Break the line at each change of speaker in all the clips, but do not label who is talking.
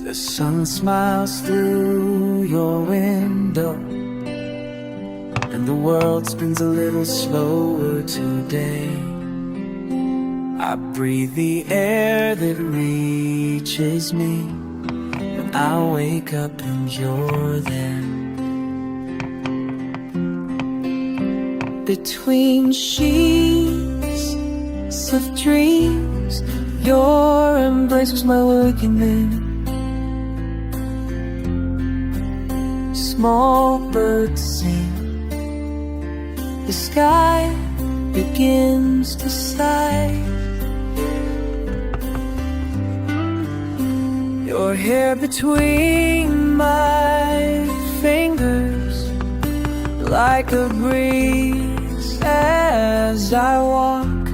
The sun smiles through your window, and the world spins a little slower today. I breathe the air that reaches me when I wake up and you're there. Between sheets of dreams, your embrace was my working man. Small birds sing, the sky begins to sigh. Your hair between my fingers, like a breeze as I walk.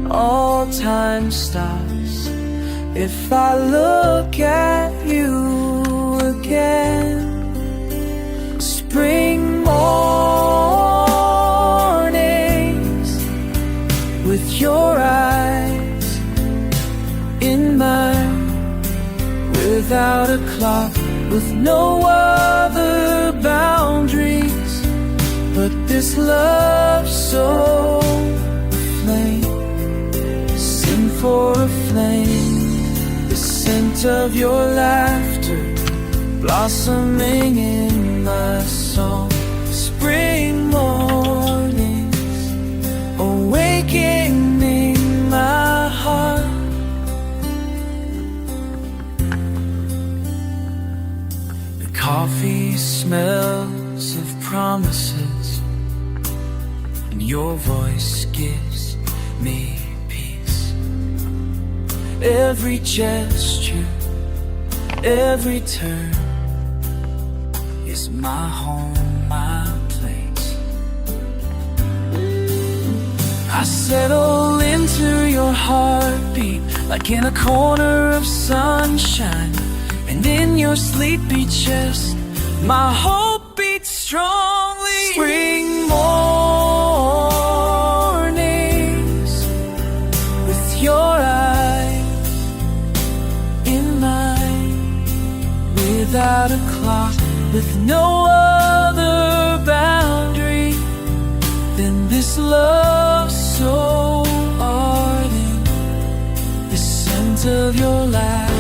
All time stops if I look at you again. Spring mornings with your eyes in mine, without a clock, with no other boundaries but this love so aflame. Sing for a flame, the scent of your laughter blossoming in my soul. Spring mornings awakening my heart. The coffee smells of promises, and your voice gives me peace. Every gesture, every turn is my home, my place. I settle into your heartbeat like in a corner of sunshine, and in your sleepy chest my hope beats strongly. Spring mornings with your eyes in mine, without a clock, with no other boundary than this love so ardent, the scent of your laugh